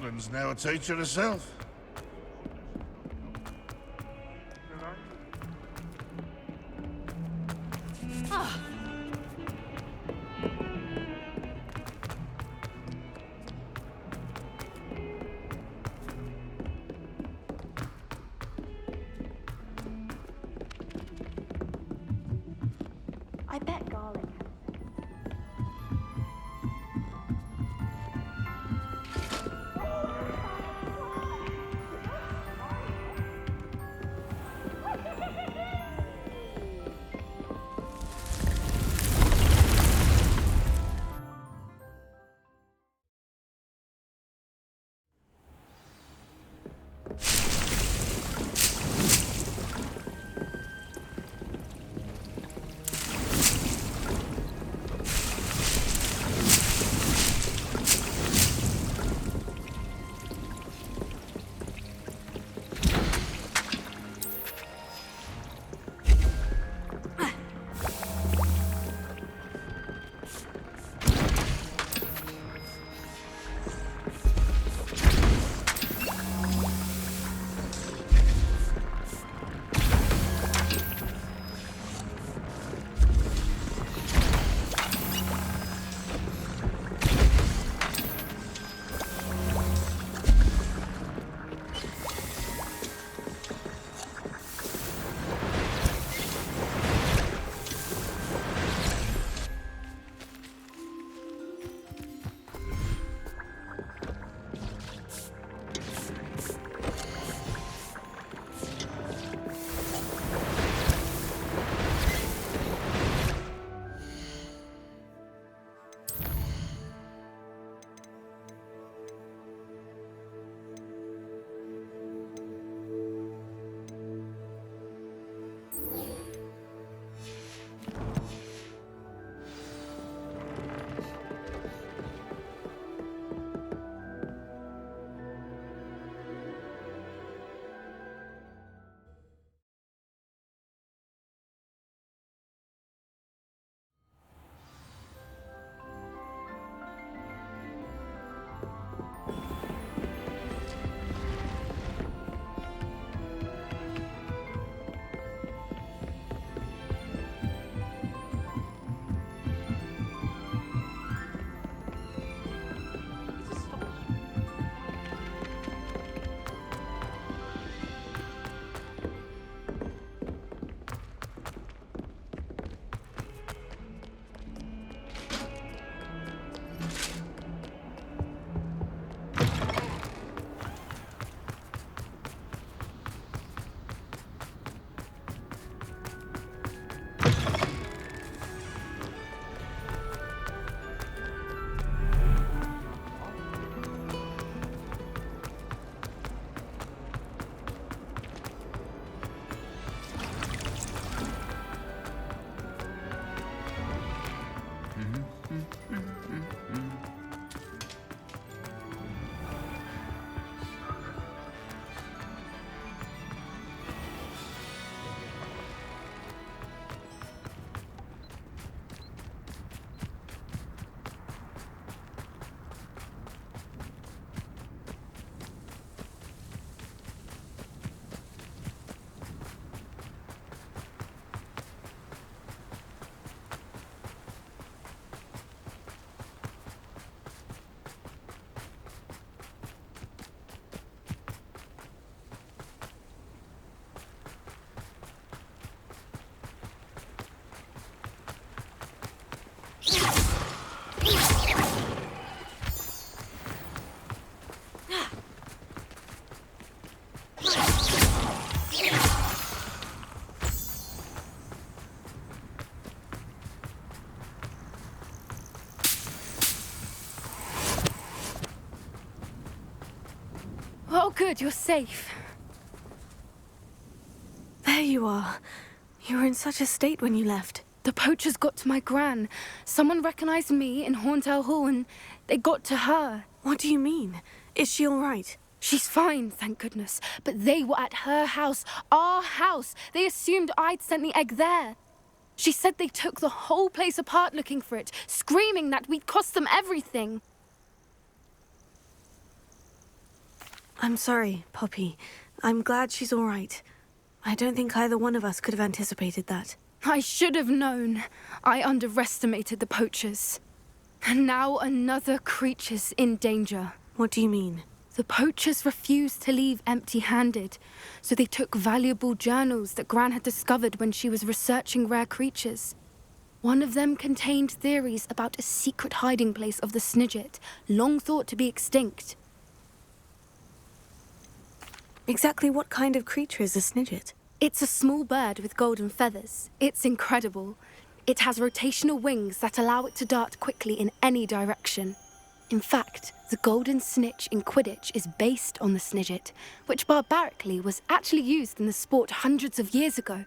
youngun's now a teacher herself. I bet garlic has Oh, good, you're safe. There you are. You were in such a state when you left. The poachers got to my gran. Someone recognized me in Horndale Hall and they got to her. What do you mean? Is she all right? She's fine, thank goodness. But they were at her house, our house. They assumed I'd sent the egg there. She said they took the whole place apart looking for it, screaming that we'd cost them everything. I'm sorry, Poppy. I'm glad she's all right. I don't think either one of us could have anticipated that. I should have known. I underestimated the poachers. And now another creature's in danger. What do you mean? The poachers refused to leave empty-handed, so they took valuable journals that Gran had discovered when she was researching rare creatures. One of them contained theories about a secret hiding place of the Snidget, long thought to be extinct. Exactly what kind of creature is a Snidget? It's a small bird with golden feathers. It's incredible. It has rotational wings that allow it to dart quickly in any direction. In fact, the golden snitch in Quidditch is based on the Snidget, which barbarically was actually used in the sport hundreds of years ago.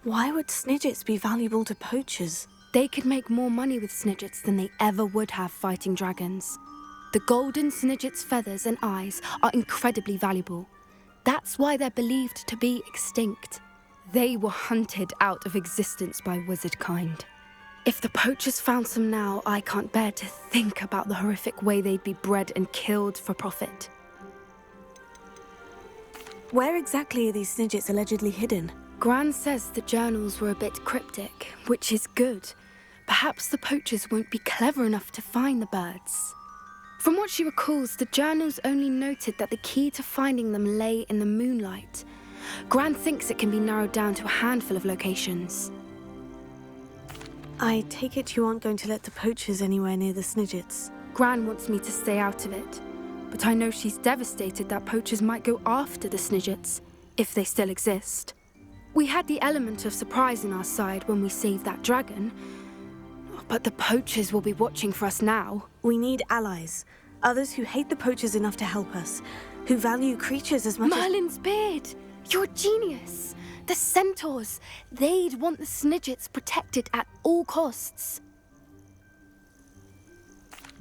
Why would Snidgets be valuable to poachers? They could make more money with Snidgets than they ever would have fighting dragons. The golden Snidget's feathers and eyes are incredibly valuable. That's why they're believed to be extinct. They were hunted out of existence by wizard kind. If the poachers found some now, I can't bear to think about the horrific way they'd be bred and killed for profit. Where exactly are these Snidgets allegedly hidden? Gran says the journals were a bit cryptic, which is good. Perhaps the poachers won't be clever enough to find the birds. From what she recalls, the journals only noted that the key to finding them lay in the moonlight. Gran thinks it can be narrowed down to a handful of locations. I take it you aren't going to let the poachers anywhere near the Snidgets. Gran wants me to stay out of it, but I know she's devastated that poachers might go after the Snidgets, if they still exist. We had the element of surprise on our side when we saved that dragon, but the poachers will be watching for us now. We need allies, others who hate the poachers enough to help us, who value creatures as much Merlin's beard! You're a genius! The centaurs! They'd want the Snidgets protected at all costs.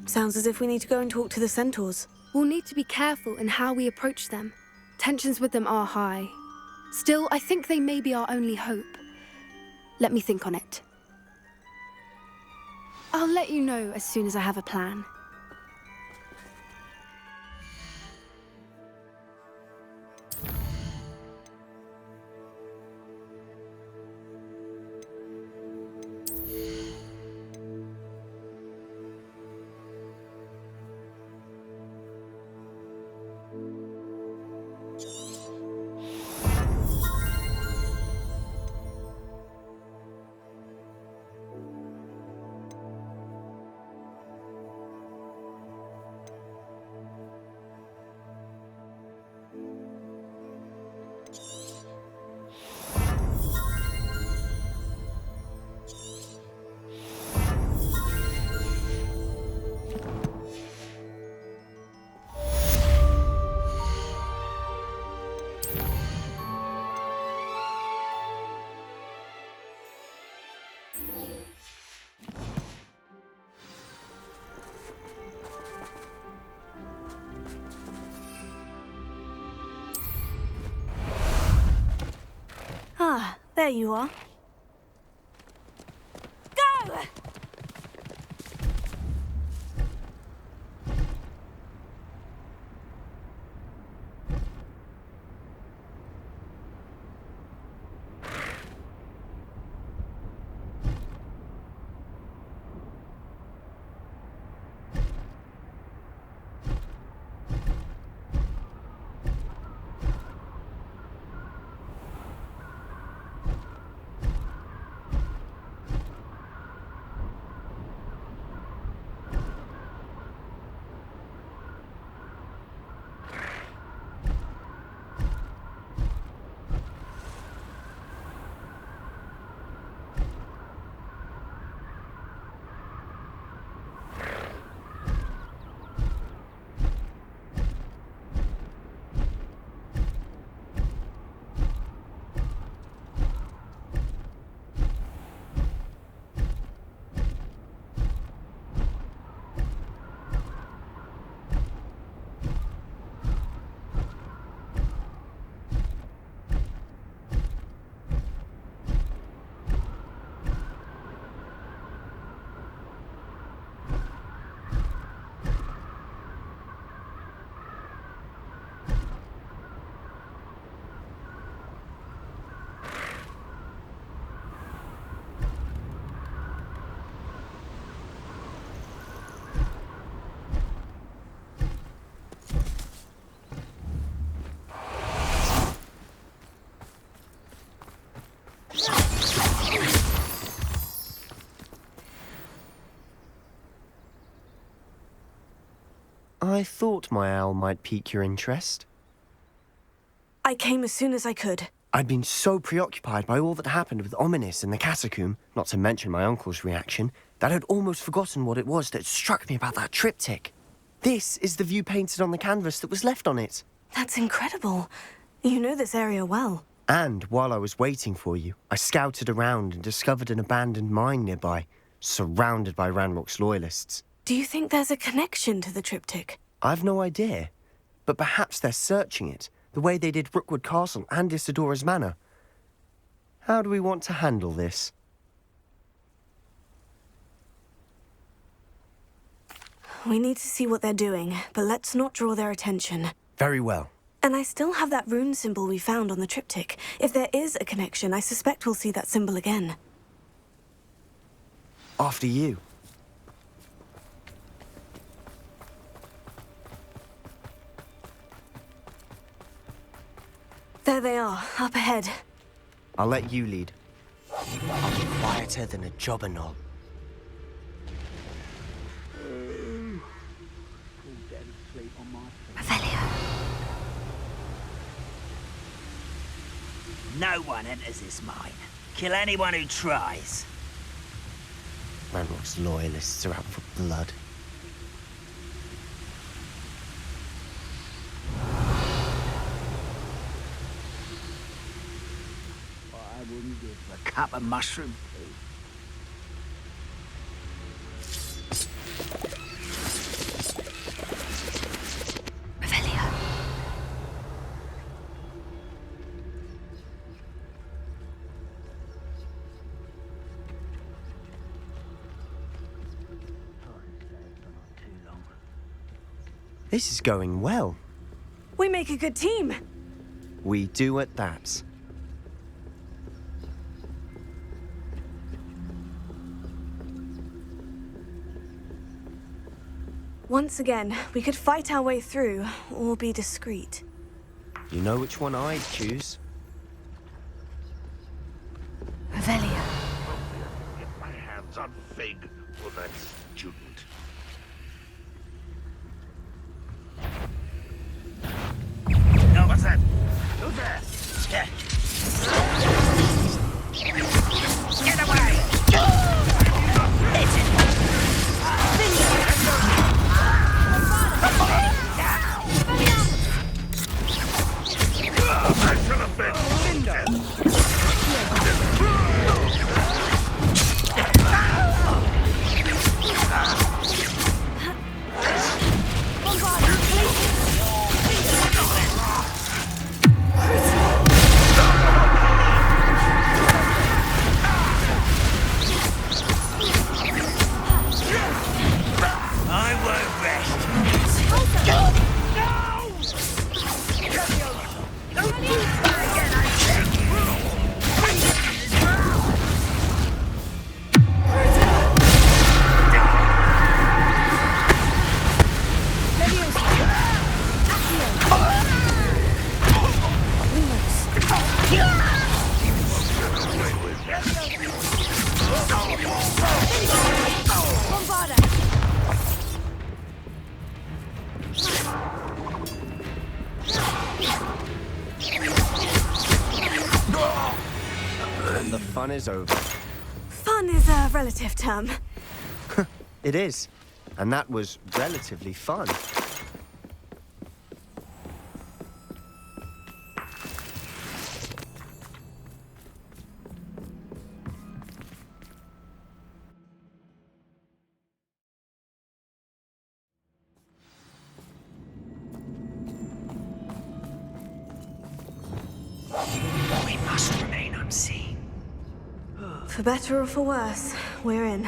Sounds as if we need to go and talk to the centaurs. We'll need to be careful in how we approach them. Tensions with them are high. Still, I think they may be our only hope. Let me think on it. I'll let you know as soon as I have a plan. Ah, there you are. Go! I thought my owl might pique your interest. I came as soon as I could. I'd been so preoccupied by all that happened with Ominis in the catacomb, not to mention my uncle's reaction, that I'd almost forgotten what it was that struck me about that triptych. This is the view painted on the canvas that was left on it. That's incredible. You know this area well. And while I was waiting for you, I scouted around and discovered an abandoned mine nearby, surrounded by Ranrock's loyalists. Do you think there's a connection to the triptych? I've no idea, but perhaps they're searching it, the way they did Rookwood Castle and Isidora's Manor. How do we want to handle this? We need to see what they're doing, but let's not draw their attention. Very well. And I still have that rune symbol we found on the triptych. If there is a connection, I suspect we'll see that symbol again. After you. There they are, up ahead. I'll let you lead. I'll be quieter than a jobberknoll. Revelio. No one enters this mine. Kill anyone who tries. Ranrock's loyalists are out for blood. I wouldn't give a cup of mushroom tea. Revelio. This is going well. We make a good team. We do at that. Once again, we could fight our way through, or be discreet. You know which one I'd choose. Revelio. Get my hands on Fig for that student. No, what's that? Who's there? Get away! I should have been dead. I won't rest. And the fun is over. Fun is a relative term. It is. And that was relatively fun. We must remain unseen. For better or for worse, we're in.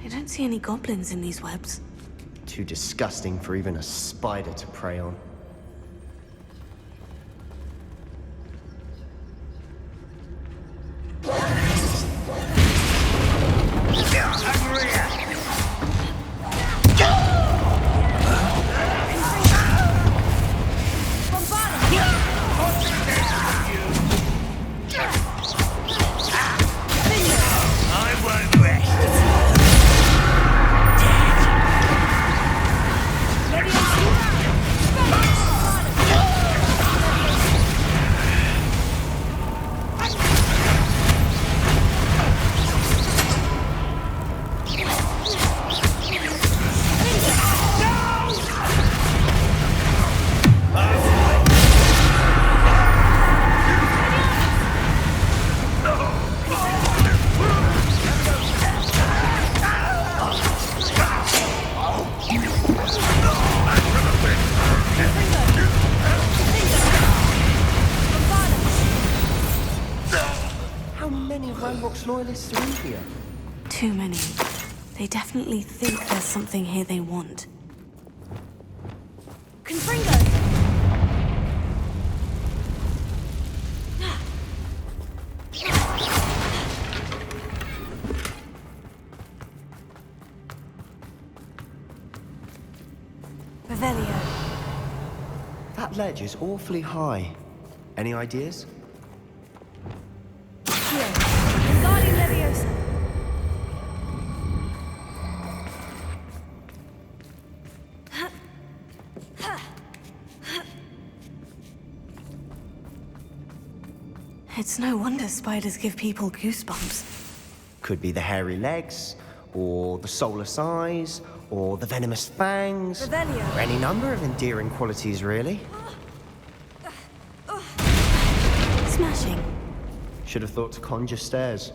I don't see any goblins in these webs. Too disgusting for even a spider to prey on. How many Ranrock's loyalists are in here? Too many. They definitely think there's something here they want. Confringo! Revelio. That ledge is awfully high. Any ideas? Here. Wingardium Leviosa. It's no wonder spiders give people goosebumps. Could be the hairy legs, or the soulless eyes, or the venomous fangs. Revelio. Or any number of endearing qualities, really. Smashing. Should have thought to conjure stairs.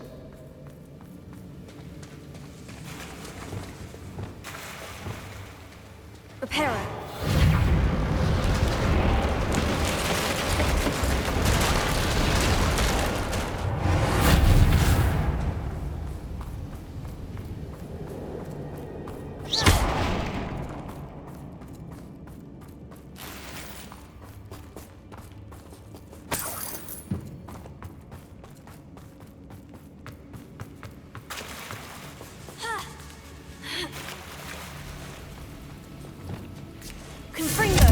Reparo. Confringo.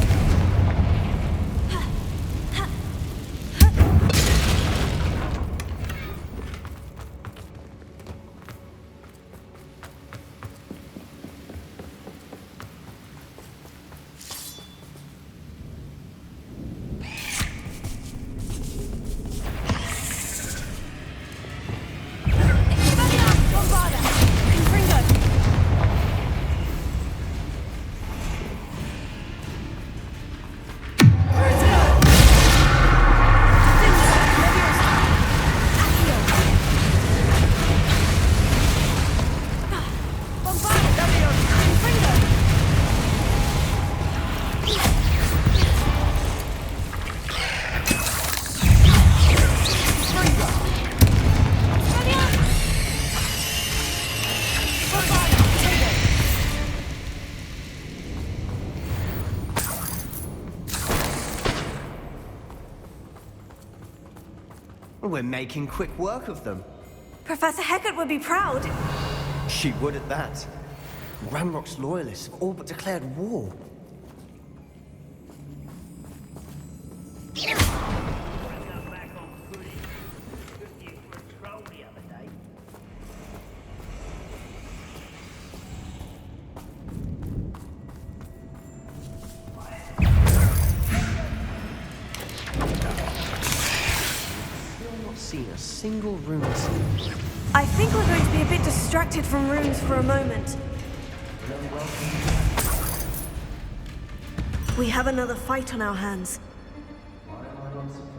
We're making quick work of them. Professor Hecat would be proud. She would at that. Ranrock's loyalists have all but declared war. Seen a single rune. I think we're going to be a bit distracted from runes for a moment. We have another fight on our hands. Why am I not surprised?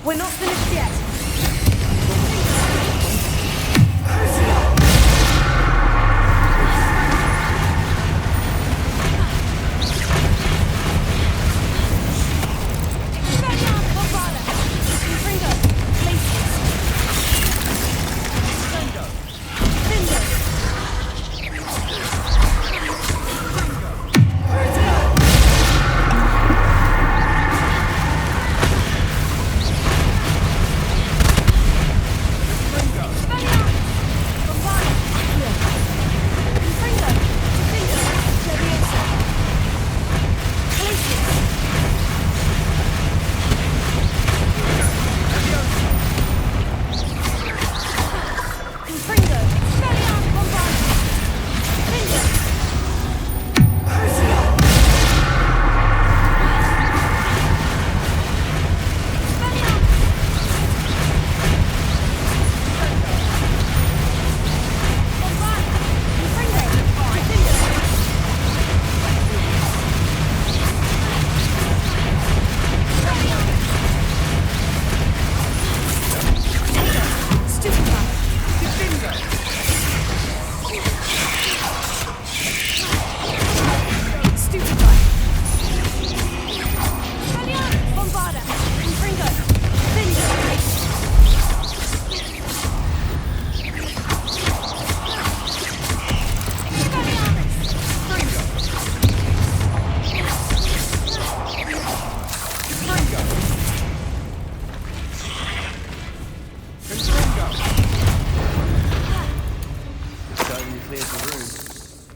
We're not finished yet.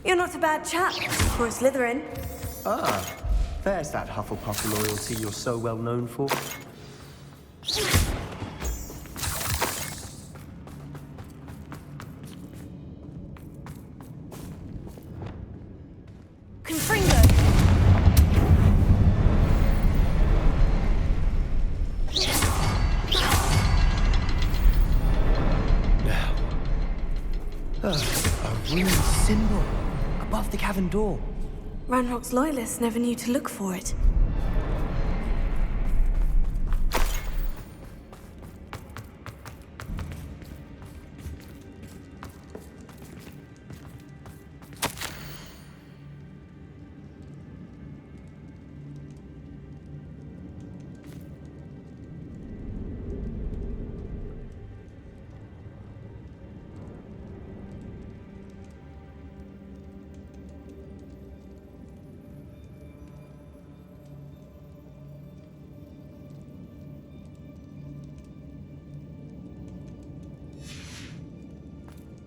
You're not a bad chap for a Slytherin. Ah, there's that Hufflepuff loyalty you're so well known for. Confringo! Now. A rune symbol above the cavern door. Ranrock's loyalists never knew to look for it.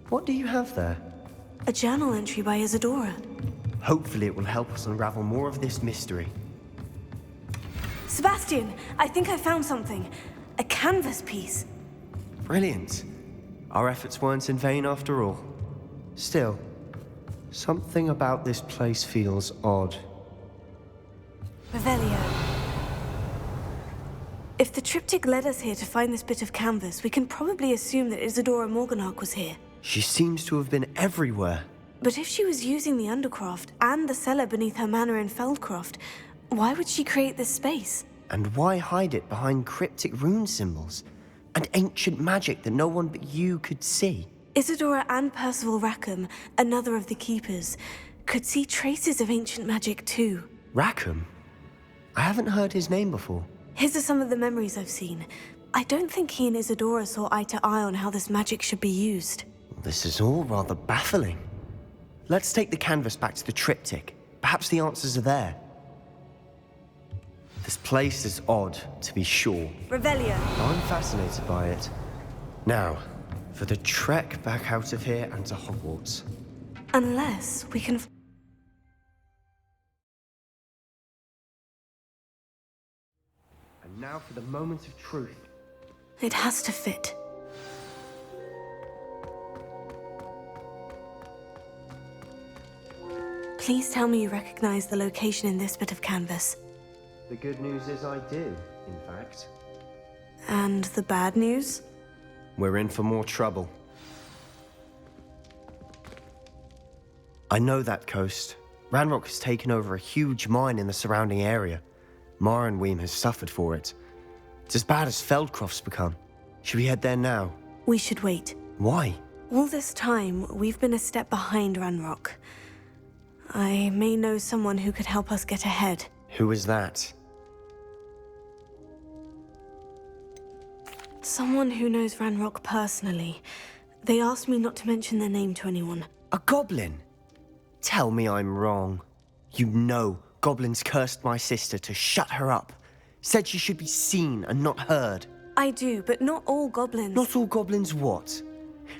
What do you have there? A journal entry by Isadora. Hopefully it will help us unravel more of this mystery. Sebastian, I think I found something. A canvas piece. Brilliant. Our efforts weren't in vain after all. Still, something about this place feels odd. Revelio. If the triptych led us here to find this bit of canvas, we can probably assume that Isadora Morganach was here. She seems to have been everywhere. But if she was using the Undercroft and the cellar beneath her manor in Feldcroft, why would she create this space? And why hide it behind cryptic rune symbols? And ancient magic that no one but you could see? Isadora and Percival Rackham, another of the Keepers, could see traces of ancient magic too. Rackham? I haven't heard his name before. His are some of the memories I've seen. I don't think he and Isadora saw eye to eye on how this magic should be used. This is all rather baffling. Let's take the canvas back to the triptych. Perhaps the answers are there. This place is odd, to be sure. Revelio. I'm fascinated by it. Now, for the trek back out of here and to Hogwarts. Unless we can... And now for the moment of truth. It has to fit. Please tell me you recognize the location in this bit of canvas. The good news is I do, in fact. And the bad news? We're in for more trouble. I know that coast. Ranrock has taken over a huge mine in the surrounding area. Marrenweem has suffered for it. It's as bad as Feldcroft's become. Should we head there now? We should wait. Why? All this time, we've been a step behind Ranrock. I may know someone who could help us get ahead. Who is that? Someone who knows Ranrock personally. They asked me not to mention their name to anyone. A goblin? Tell me I'm wrong. You know goblins cursed my sister to shut her up. Said she should be seen and not heard. I do, but not all goblins. Not all goblins what?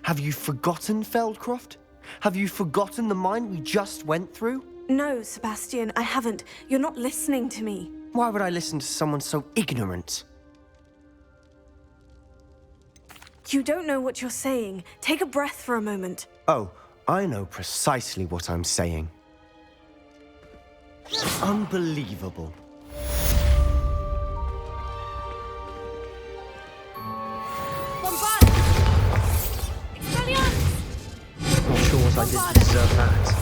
Have you forgotten Feldcroft? Have you forgotten the mine we just went through? No, Sebastian, I haven't. You're not listening to me. Why would I listen to someone so ignorant? You don't know what you're saying. Take a breath for a moment. Oh, I know precisely what I'm saying. Unbelievable. Not sure what I did to deserve that.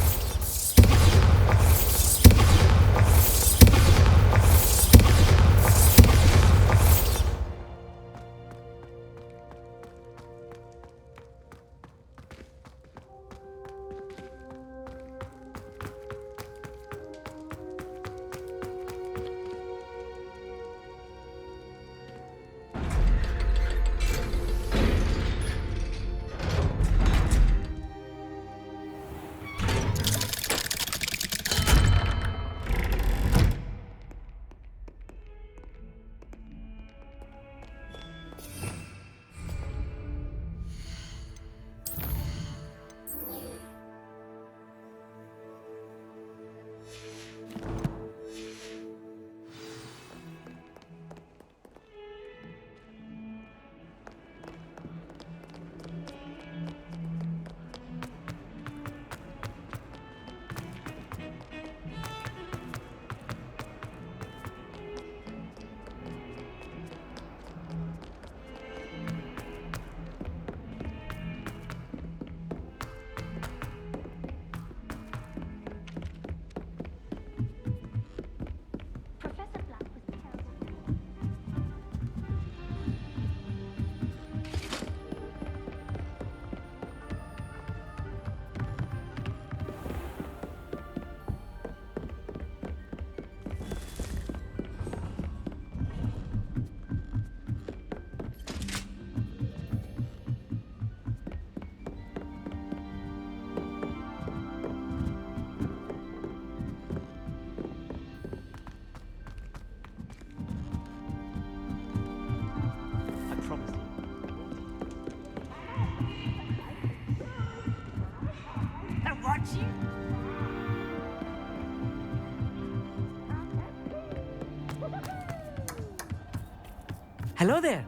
Hello there.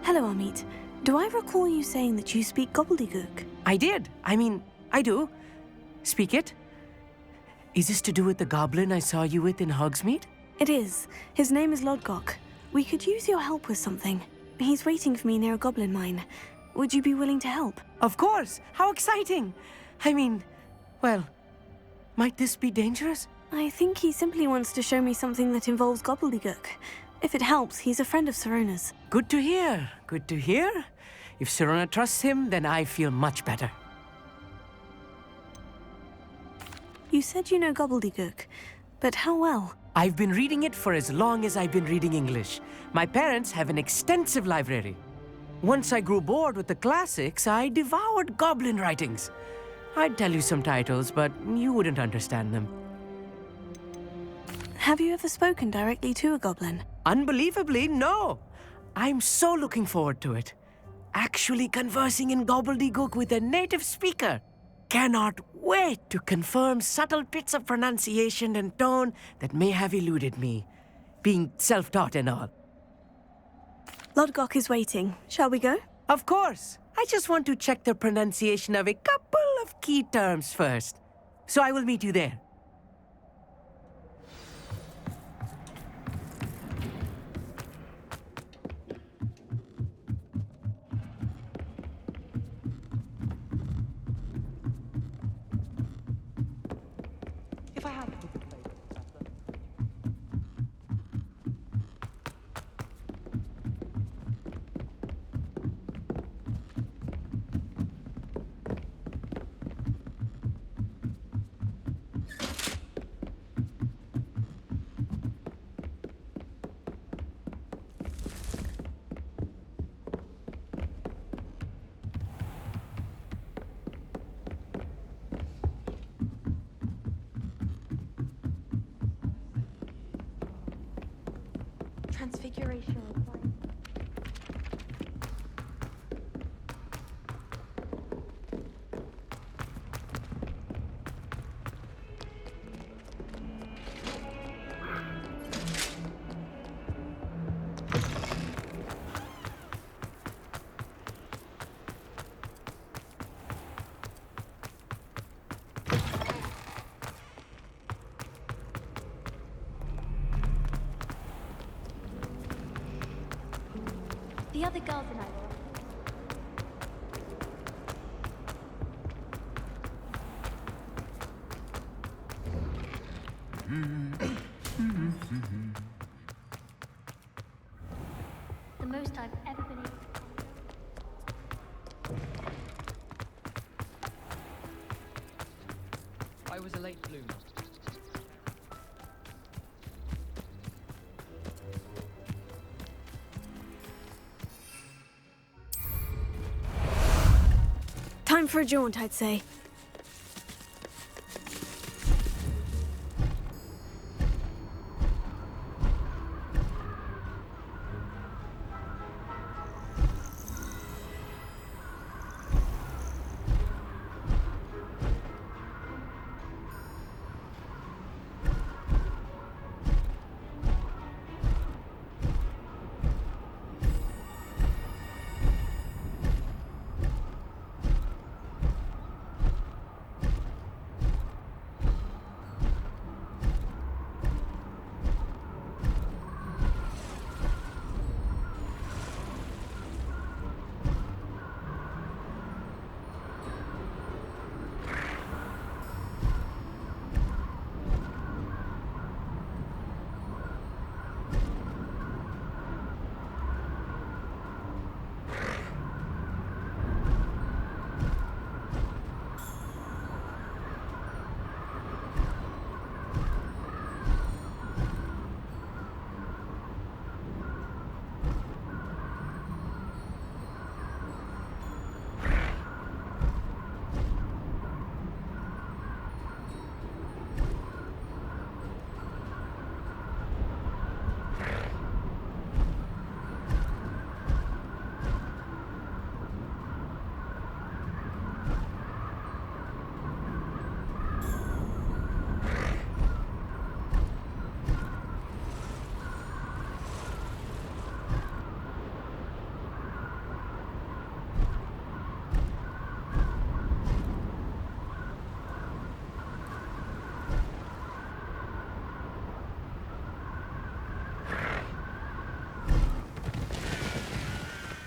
Hello, Amit. Do I recall you saying that you speak gobbledygook? I did. I do. Speak it. Is this to do with the goblin I saw you with in Hogsmeade? It is. His name is Lodgok. We could use your help with something. He's waiting for me near a goblin mine. Would you be willing to help? Of course. How exciting. Well, might this be dangerous? I think he simply wants to show me something that involves gobbledygook. If it helps, he's a friend of Sirona's. Good to hear. Good to hear. If Sirona trusts him, then I feel much better. You said you know gobbledygook, but how well? I've been reading it for as long as I've been reading English. My parents have an extensive library. Once I grew bored with the classics, I devoured goblin writings. I'd tell you some titles, but you wouldn't understand them. Have you ever spoken directly to a goblin? Unbelievably, no. I'm so looking forward to it. Actually conversing in gobbledygook with a native speaker. Cannot wait to confirm subtle bits of pronunciation and tone that may have eluded me, being self-taught and all. Lodgok is waiting. Shall we go? Of course. I just want to check the pronunciation of a couple of key terms first. So I will meet you there. Transfiguration. The other girls and I will. The most I've ever been able to. I was a late bloomer. Time for a jaunt, I'd say.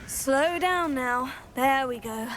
Slow down now. There we go.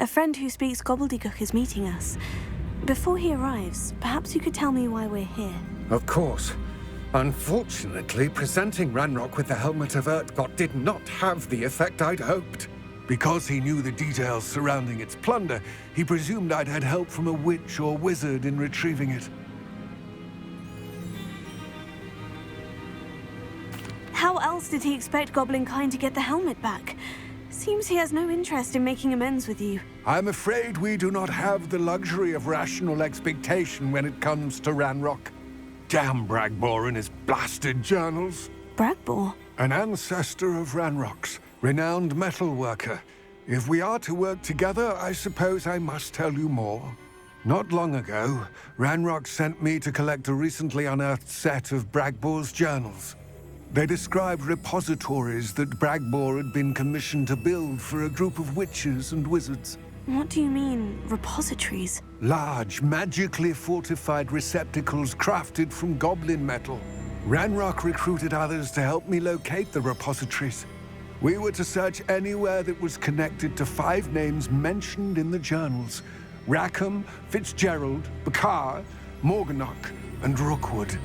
A friend who speaks gobbledygook is meeting us. Before he arrives, perhaps you could tell me why we're here. Of course. Unfortunately, presenting Ranrock with the Helmet of Urtkot did not have the effect I'd hoped. Because he knew the details surrounding its plunder, he presumed I'd had help from a witch or wizard in retrieving it. How else did he expect Goblinkind to get the helmet back? Seems he has no interest in making amends with you. I'm afraid we do not have the luxury of rational expectation when it comes to Ranrock. Damn Bragbor and his blasted journals. Bragbor? An ancestor of Ranrock's, renowned metal worker. If we are to work together, I suppose I must tell you more. Not long ago, Ranrock sent me to collect a recently unearthed set of Bragbor's journals. They described repositories that Bragbor had been commissioned to build for a group of witches and wizards. What do you mean, repositories? Large, magically fortified receptacles crafted from goblin metal. Ranrock recruited others to help me locate the repositories. We were to search anywhere that was connected to 5 names mentioned in the journals. Rackham, Fitzgerald, Bakar, Morganach, and Rookwood.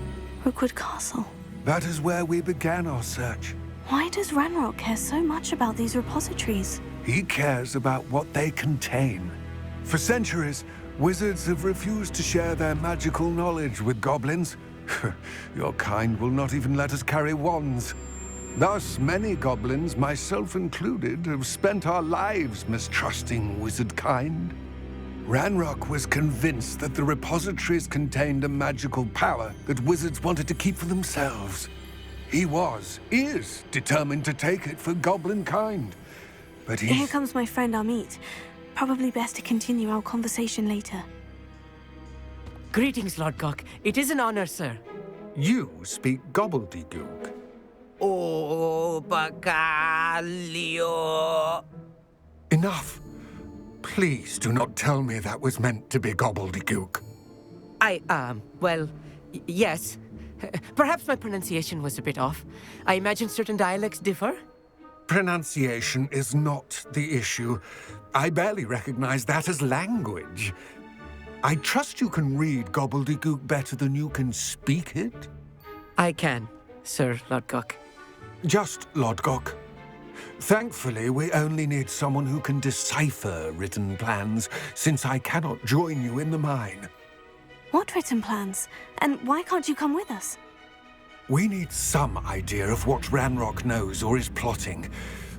Rookwood Castle. That is where we began our search. Why does Ranrock care so much about these repositories? He cares about what they contain. For centuries, wizards have refused to share their magical knowledge with goblins. Your kind will not even let us carry wands. Thus, many goblins, myself included, have spent our lives mistrusting wizard kind. Ranrock was convinced that the repositories contained a magical power that wizards wanted to keep for themselves. He is determined to take it for goblin kind. But Here comes my friend Amit. Probably best to continue our conversation later. Greetings, Lord Gok. It is an honor, sir. You speak gobbledygook. Oh, Bacalio. Enough. Please do not tell me that was meant to be gobbledygook. Yes. Perhaps my pronunciation was a bit off. I imagine certain dialects differ. Pronunciation is not the issue. I barely recognize that as language. I trust you can read gobbledygook better than you can speak it? I can, Sir Lord Gok. Just Lodgok. Thankfully, we only need someone who can decipher written plans, since I cannot join you in the mine. What written plans? And why can't you come with us? We need some idea of what Ranrock knows or is plotting.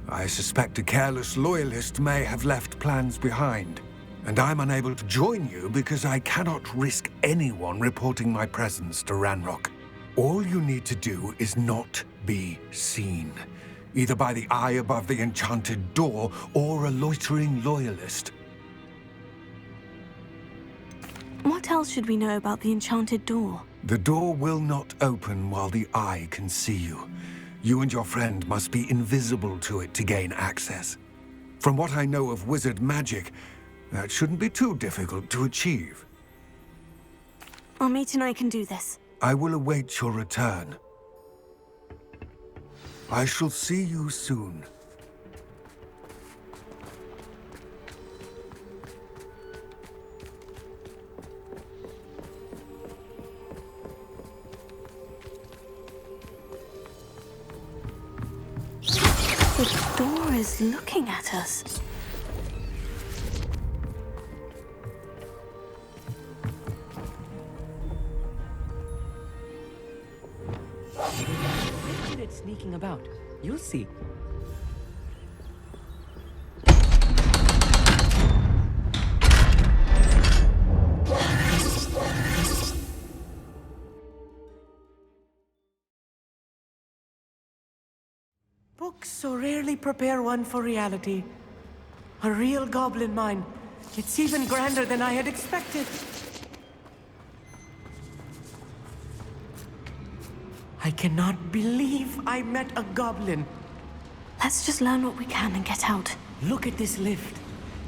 I suspect a careless loyalist may have left plans behind. And I'm unable to join you because I cannot risk anyone reporting my presence to Ranrock. All you need to do is not be seen, either by the eye above the enchanted door or a loitering loyalist. What else should we know about the enchanted door? The door will not open while the eye can see you. You and your friend must be invisible to it to gain access. From what I know of wizard magic, that shouldn't be too difficult to achieve. Amit and I can do this. I will await your return. I shall see you soon. The door is looking at us. It's sneaking about. You'll see. Books so rarely prepare one for reality. A real goblin mine. It's even grander than I had expected. I cannot believe I met a goblin. Let's just learn what we can and get out. Look at this lift.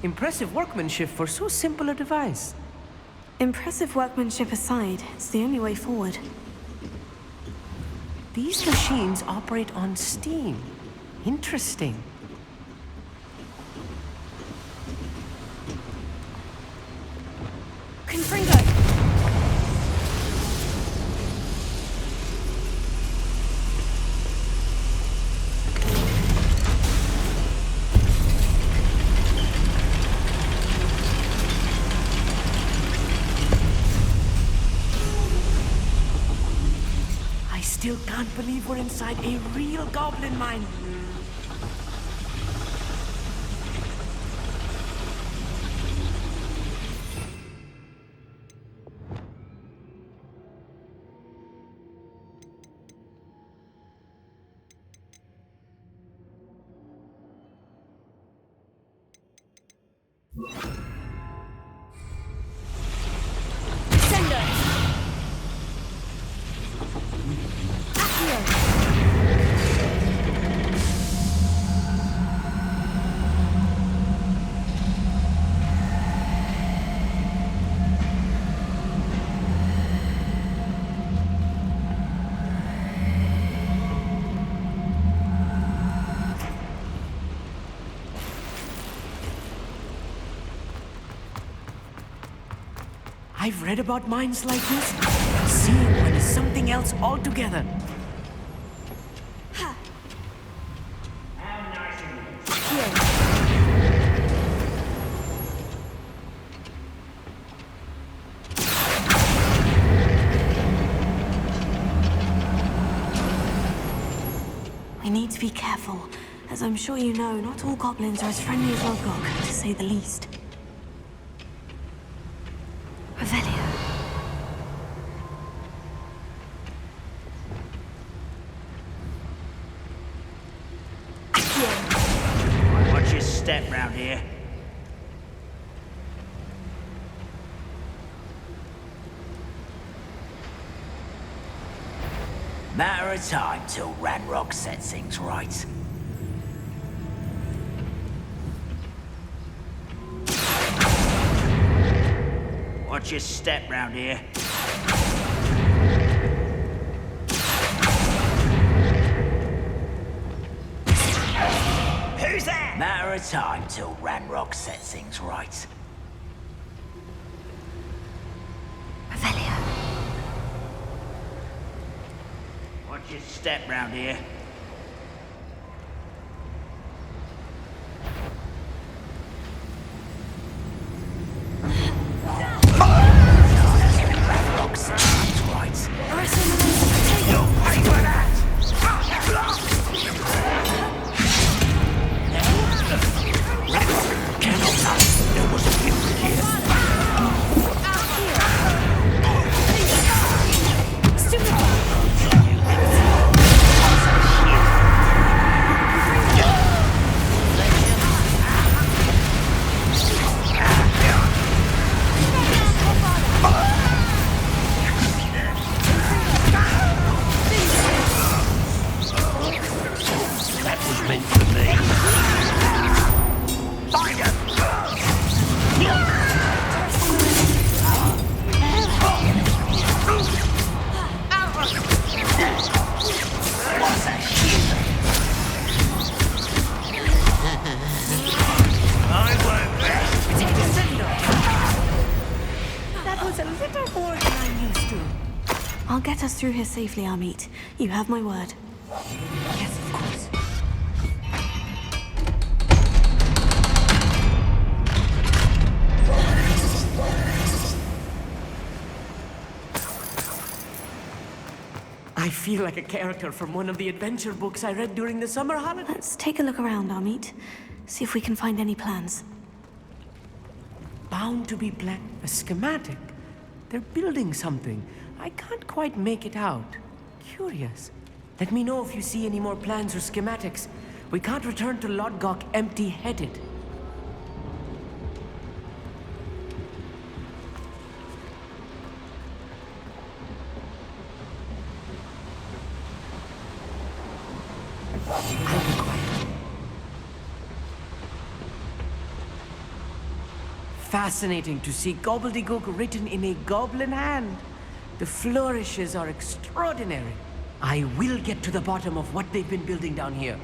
Impressive workmanship for so simple a device. Impressive workmanship aside, it's the only way forward. These machines operate on steam. Interesting. Confringo! I still can't believe we're inside a real goblin mine. I've read about mines like this. Seeing one is something else altogether. We need to be careful. As I'm sure you know, not all goblins are as friendly as Lodgok, to say the least. Revelio. Watch your step round here. Matter of time till Ranrock sets things right. Watch your step round here. Who's that? Matter of time till Ranrock sets things right. Revelio. Watch your step round here. Ranrock sets things right. You'll pay for that! Cannot touch. There was a gift here. That was meant for me. Find her! What's that shit? I won't rest. That was a little more than I'm used to. I'll get us through here safely, Amit. You have my word. Yes, of course. I feel like a character from one of the adventure books I read during the summer holidays. Let's take a look around, Amit. See if we can find any plans. Bound to be a schematic. They're building something. I can't quite make it out. Curious. Let me know if you see any more plans or schematics. We can't return to Lodgok empty-headed. I'll be quiet. Fascinating to see gobbledygook written in a goblin hand. The flourishes are extraordinary. I will get to the bottom of what they've been building down here.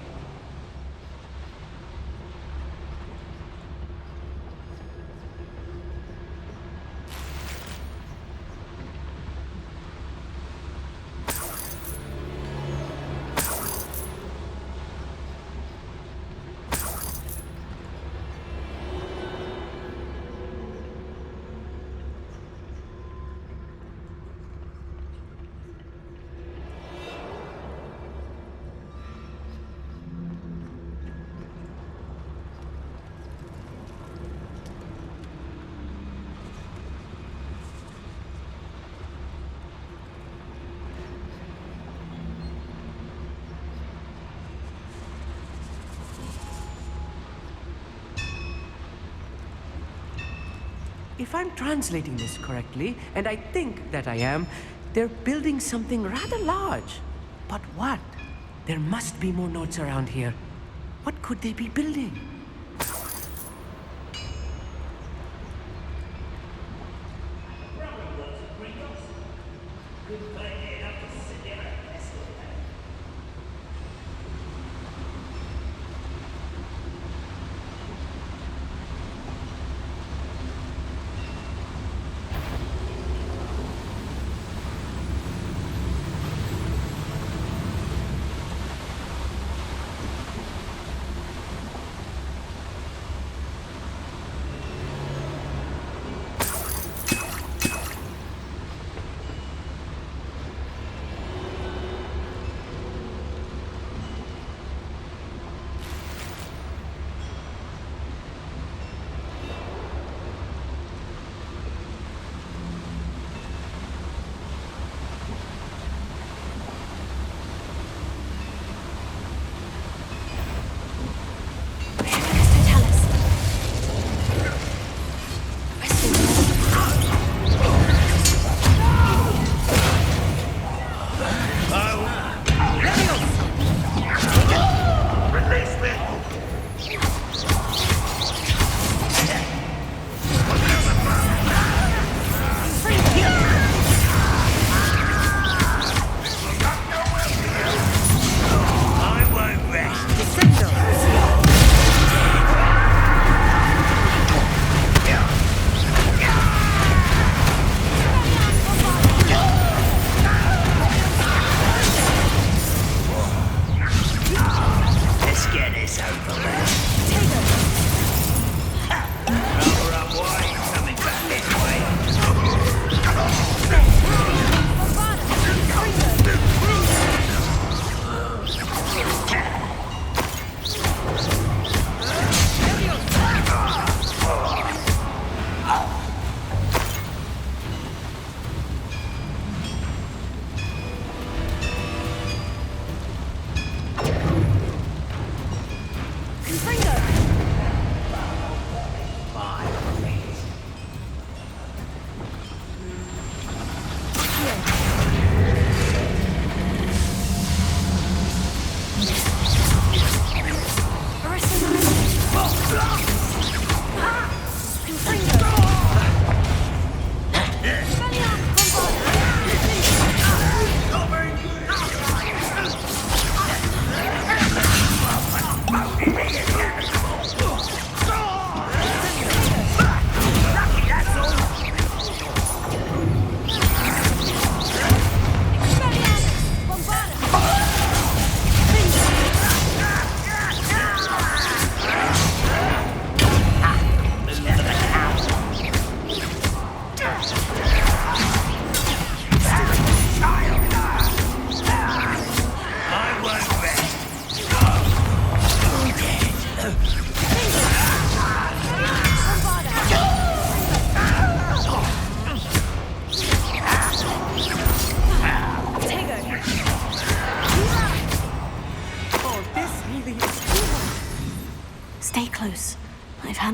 If I'm translating this correctly, and I think that I am, they're building something rather large. But what? There must be more notes around here. What could they be building?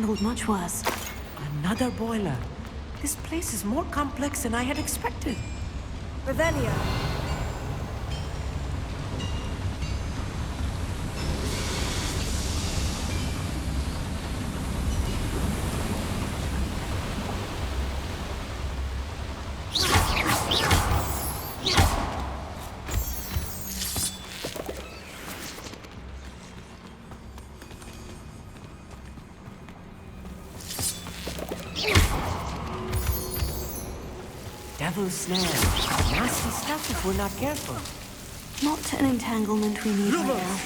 handled much worse. Another boiler. This place is more complex than I had expected. Revelio. Devil's snare. Nasty stuff if we're not careful. Not an entanglement we need right now.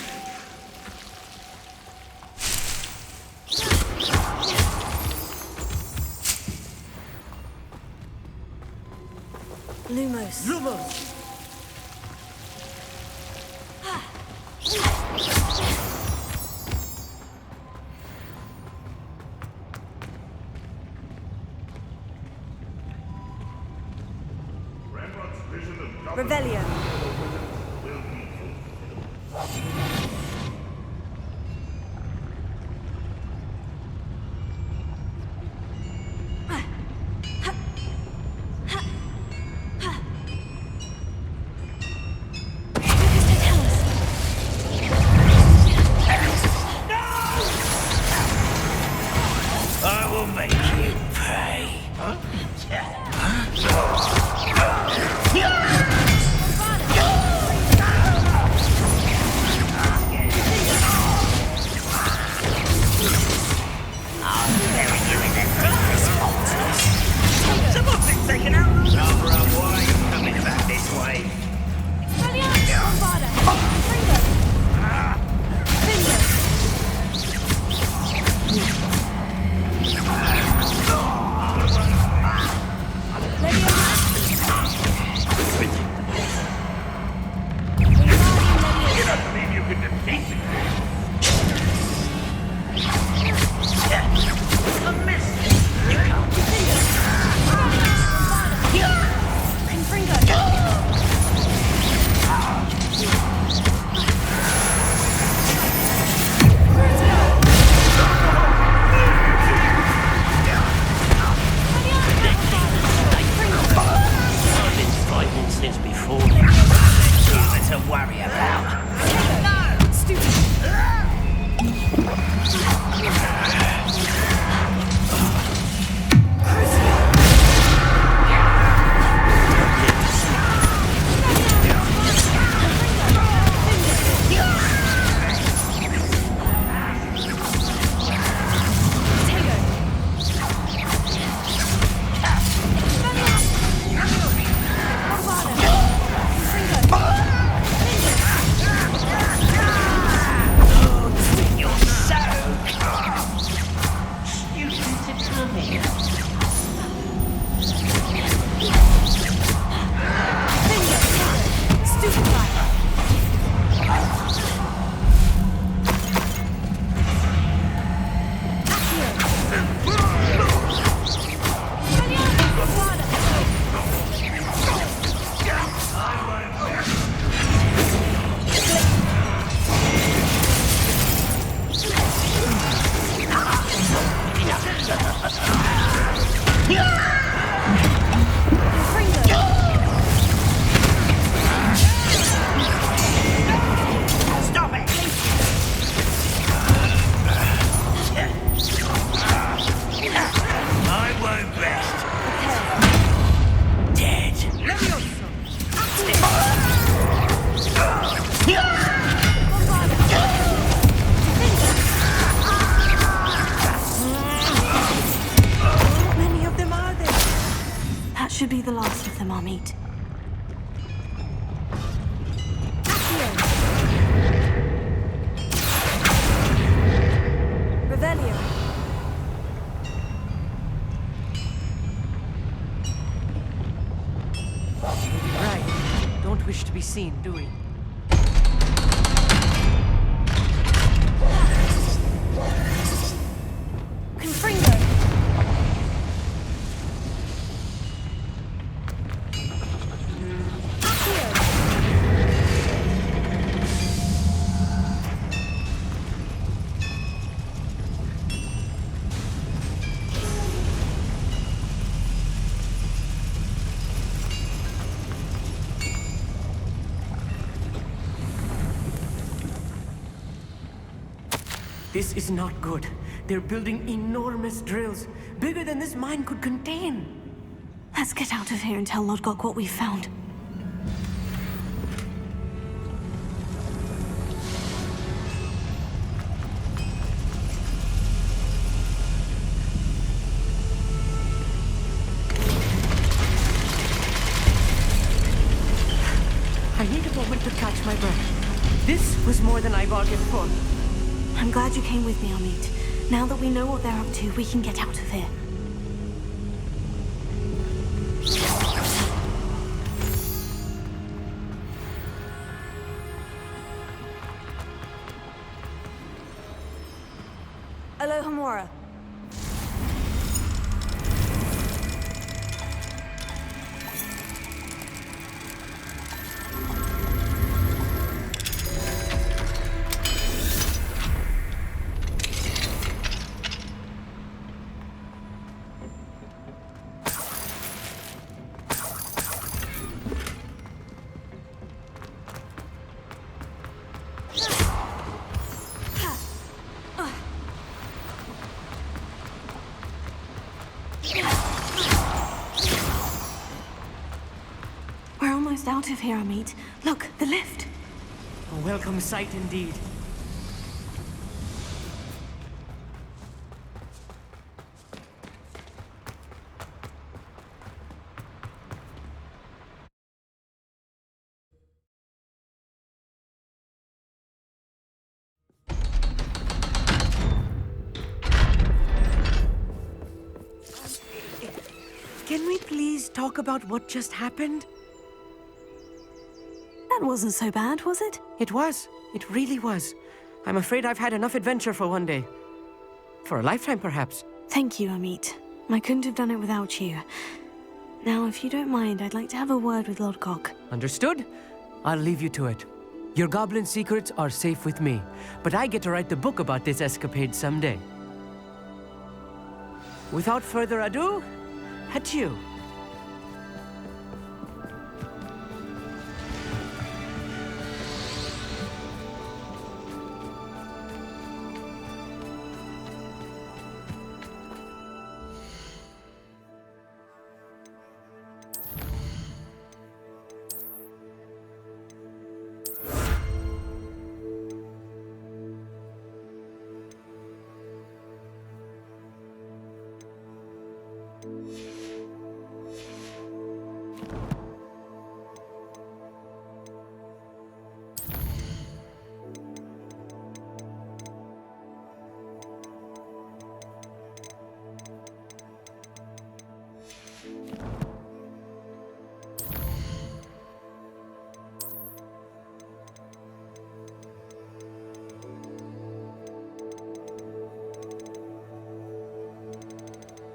Lumos. Lumos! Ranrock's vision of government Revelio. will be fulfilled. I will make you pay. I'll bury you in the deepest waters. Someone's been taken out. Cover up, why are you coming back this way? I cannot believe you could defeat me. A miss. I've been fighting since before. Nothing to worry about. You're so stupid to tell me. Stop it! I won't rest. Dead. How many of them are there? That should be the last of them I'll meet. Revelio. Right. Don't wish to be seen, do we? Confringo. This is not good. They're building enormous drills, bigger than this mine could contain. Let's get out of here and tell Lodgok what we've found. I need a moment to catch my breath. This was more than I bargained for. I'm glad you came with me, Amit. Now that we know what they're up to, we can get out of here. Aloha Mora. We're almost out of here, Amit. Look, the lift. A welcome sight indeed. Can we please talk about what just happened? That wasn't so bad, was it? It was. It really was. I'm afraid I've had enough adventure for one day. For a lifetime, perhaps. Thank you, Amit. I couldn't have done it without you. Now, if you don't mind, I'd like to have a word with Lodgok. Understood? I'll leave you to it. Your goblin secrets are safe with me, but I get to write the book about this escapade someday. Without further ado, adieu.